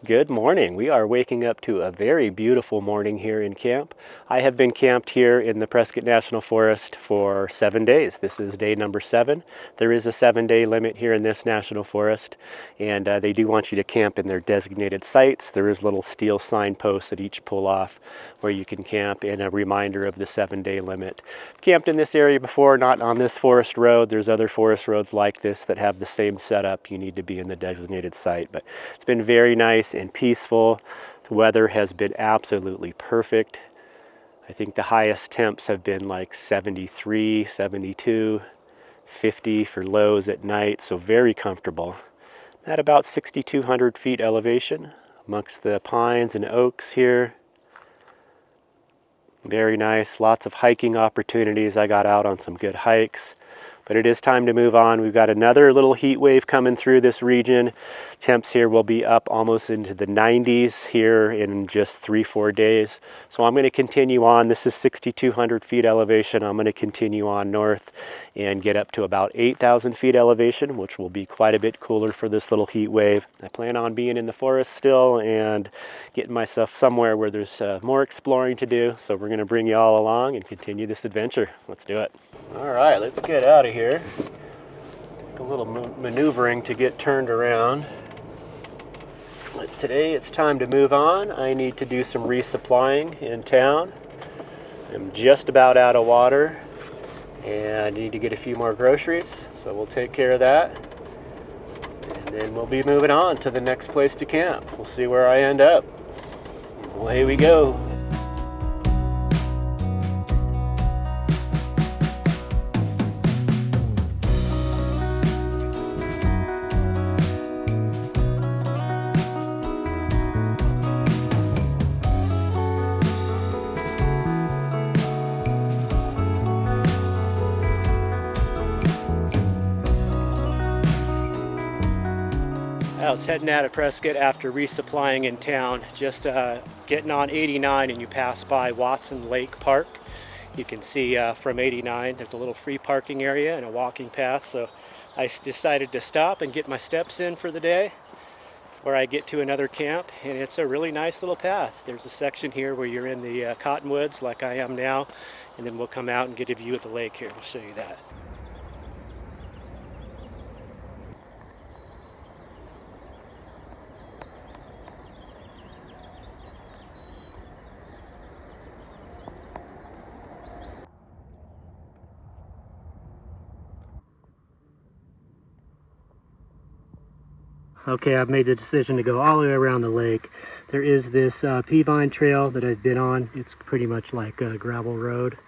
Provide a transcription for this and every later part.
Good morning. We are waking up to a very beautiful morning here in camp. I have been camped here in the Prescott National Forest for 7 days. This is day number 7. There is a 7-day limit here in this national forest, and they do want you to camp in their designated sites. There is little steel signposts at each pull-off where you can camp, and a reminder of the 7-day limit. Camped in this area before, not on this forest road. There's other forest roads like this that have the same setup. You need to be in the designated site, but it's been very nice and peaceful. The weather has been absolutely perfect. I think the highest temps have been like 73, 72, 50 for lows at night, so very comfortable. At about 6,200 feet elevation amongst the pines and oaks here. Very nice, lots of hiking opportunities. I got out on some good hikes. But it is time to move on. We've got another little heat wave coming through this region. Temps here will be up almost into the 90s here in just 3-4 days. So I'm going to continue on. This is 6,200 feet elevation. I'm going to continue on north and get up to about 8,000 feet elevation, which will be quite a bit cooler for this little heat wave. I plan on being in the forest still and getting myself somewhere where there's more exploring to do. So we're going to bring you all along and continue this adventure. Let's do it. All right, let's get out of here. Take a little maneuvering to get turned around. But today it's time to move on. I need to do some resupplying in town. I'm just about out of water and I need to get a few more groceries, so we'll take care of that. And then we'll be moving on to the next place to camp. We'll see where I end up. Away we go. I was heading out of Prescott after resupplying in town, just getting on 89, and you pass by Watsonlake Park. You can see from 89 there's a little free parking area and a walking path, so I decided to stop and get my steps in for the day before I get to another camp. And it's a really nice little path. There's a section here where you're in the cottonwoods like I am now, and then we'll come out and get a view of the lake here. We'll show you that. Okay, I've made the decision to go all the way around the lake. There is this pea vine trail that I've been on. It's pretty much like a gravel road.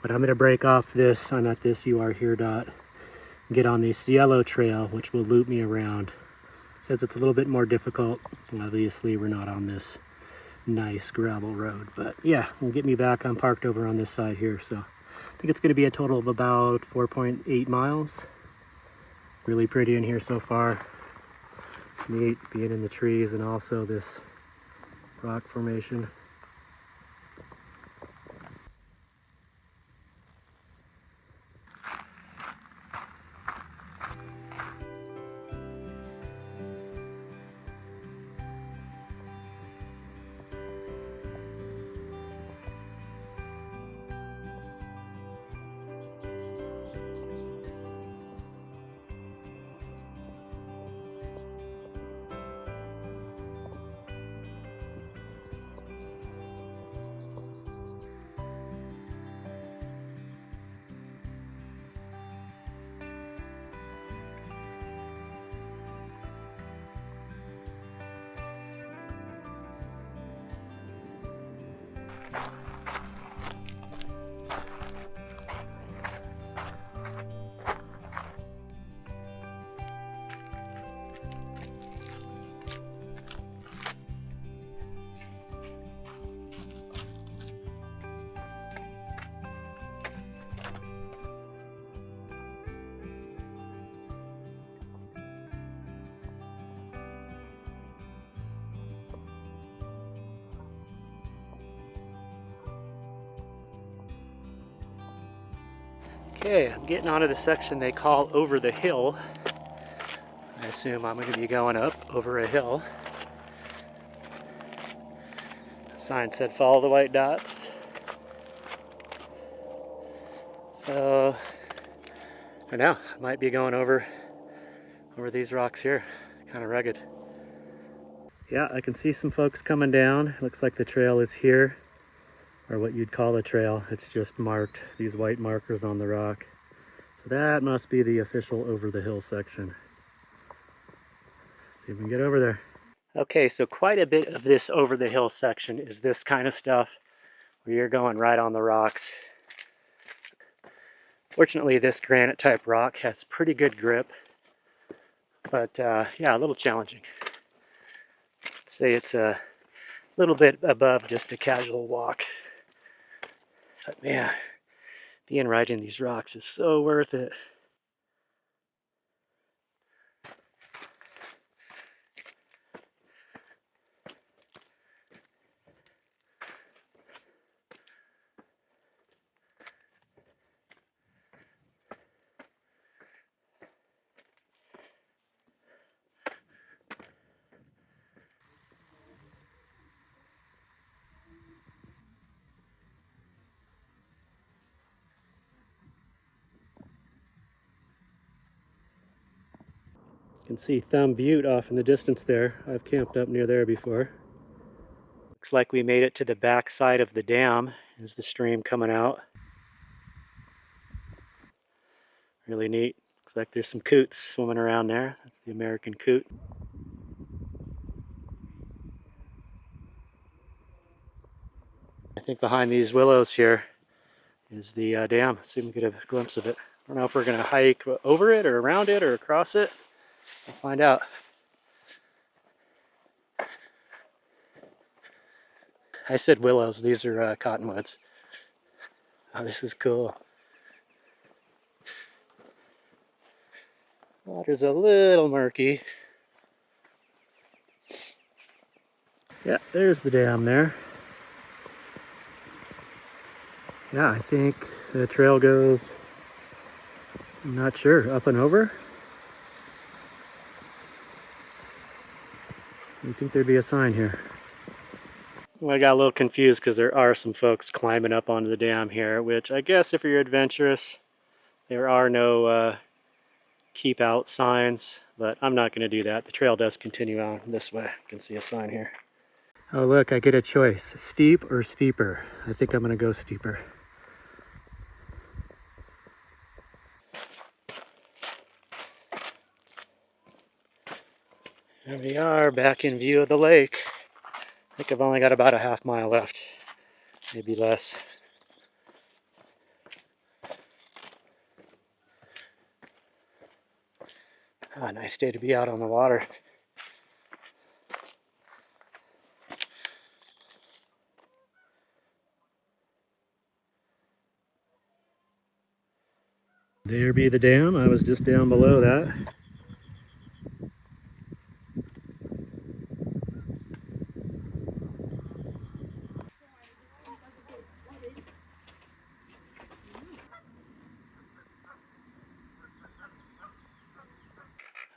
But I'm going to break off this, I'm at this You Are Here dot, and get on this yellow trail, which will loop me around. It says it's a little bit more difficult. Obviously, we're not on this nice gravel road. But yeah, it'll get me back. I'm parked over on this side here. So I think it's going to be a total of about 4.8 miles. Really pretty in here so far. It's neat being in the trees and also this rock formation. Okay, I'm getting onto the section they call Over the Hill. I assume I'm going to be going up over a hill. Sign said follow the white dots. So I know I might be going over these rocks here. Kind of rugged. Yeah, I can see some folks coming down. Looks like the trail is here, or what you'd call a trail. It's just marked, these white markers on the rock. So that must be the official over the hill section. Let's see if we can get over there. Okay, so quite a bit of this over the hill section is this kind of stuff where you're going right on the rocks. Fortunately, this granite type rock has pretty good grip, but yeah, a little challenging. I'd say it's a little bit above just a casual walk. But man, being right in these rocks is so worth it. You can see Thumb Butte off in the distance there. I've camped up near there before. Looks like we made it to the back side of the dam. There's the stream coming out. Really neat. Looks like there's some coots swimming around there. That's the American coot. I think behind these willows here is the dam. Let's see if we can get a glimpse of it. I don't know if we're going to hike over it or around it or across it. We'll find out. I said willows. These are cottonwoods. Oh, this is cool. Water's a little murky. Yeah, there's the dam there. Yeah, I think the trail goes, I'm not sure, up and over? I think there'd be a sign here. Well, I got a little confused because there are some folks climbing up onto the dam here, which I guess if you're adventurous, there are no keep out signs, but I'm not going to do that. The trail does continue on this way. You can see a sign here. Oh look, I get a choice. Steep or steeper? I think I'm going to go steeper. There we are, back in view of the lake. I think I've only got about a half mile left, maybe less. Ah, nice day to be out on the water. There be the dam. I was just down below that.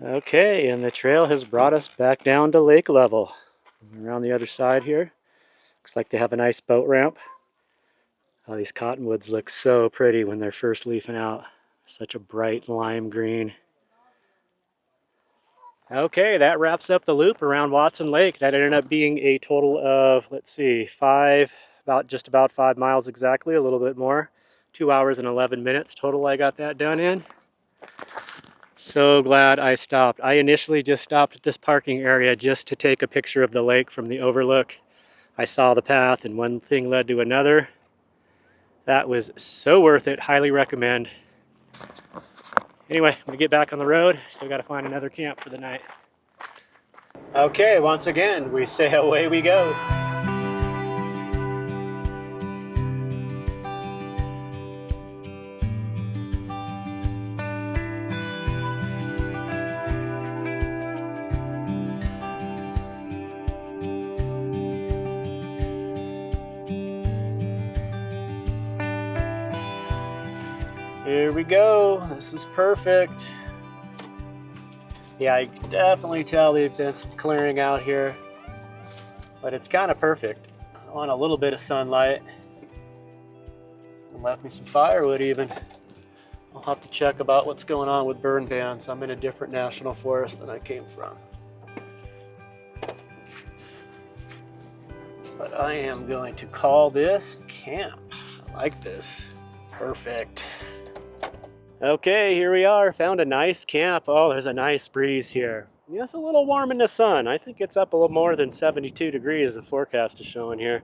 Okay, and the trail has brought us back down to lake level. Around the other side here. Looks like they have a nice boat ramp. Oh, these cottonwoods look so pretty when they're first leafing out. Such a bright lime green. Okay, that wraps up the loop around Watson Lake. That ended up being a total of, let's see, just about 5 miles exactly, a little bit more. 2 hours and 11 minutes total I got that done in. So glad I stopped. I initially just stopped at this parking area just to take a picture of the lake from the overlook. I saw the path and one thing led to another. That was so worth it. Highly recommend. Anyway, I'm gonna get back on the road. Still gotta find another camp for the night. Okay, once again, we say away we go. Here we go. This is perfect. Yeah, I can definitely tell they've been some clearing out here, but it's kind of perfect. want a little bit of sunlight. And left me some firewood even. I'll have to check about what's going on with burn bans. I'm in a different national forest than I came from. But I am going to call this camp. I like this. Perfect. Okay, here we are. Found a nice camp. Oh, there's a nice breeze here. Yeah, it's a little warm in the sun. I think it's up a little more than 72 degrees, the forecast is showing here.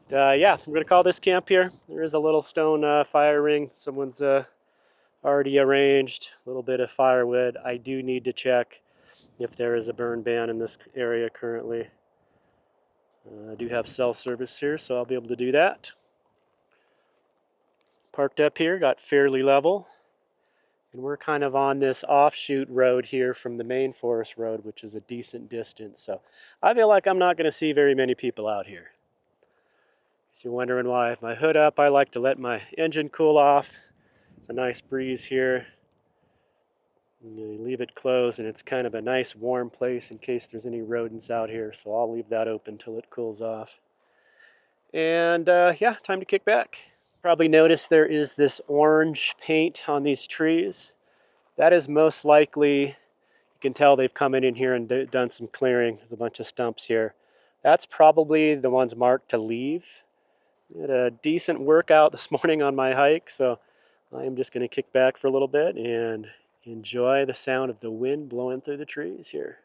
Yeah, I'm going to call this camp here. There is a little stone fire ring. Someone's already arranged. A little bit of firewood. I do need to check if there is a burn ban in this area currently. I do have cell service here, so I'll be able to do that. Parked up here, got fairly level. And we're kind of on this offshoot road here from the main forest road, which is a decent distance. So I feel like I'm not going to see very many people out here. So you're wondering why I have my hood up. I like to let my engine cool off. It's a nice breeze here. You leave it closed, and it's kind of a nice warm place in case there's any rodents out here. So I'll leave that open till it cools off. And yeah, time to kick back. Probably noticed there is this orange paint on these trees. That is most likely, you can tell they've come in here and done some clearing. There's a bunch of stumps here. That's probably the ones marked to leave. I had a decent workout this morning on my hike, so I am just going to kick back for a little bit and enjoy the sound of the wind blowing through the trees here.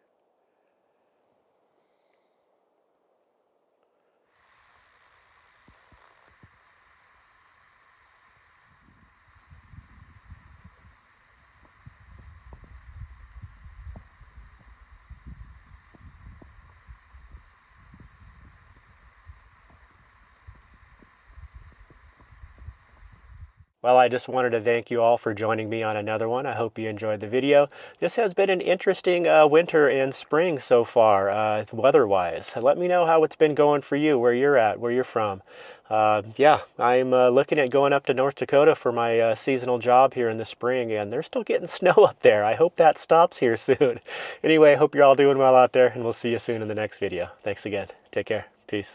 Well, I just wanted to thank you all for joining me on another one. I hope you enjoyed the video. This has been an interesting winter and spring so far, weather-wise. Let me know how it's been going for you, where you're at, where you're from. Yeah, I'm looking at going up to North Dakota for my seasonal job here in the spring, and they're still getting snow up there. I hope that stops here soon. Anyway, I hope you're all doing well out there, and we'll see you soon in the next video. Thanks again. Take care. Peace.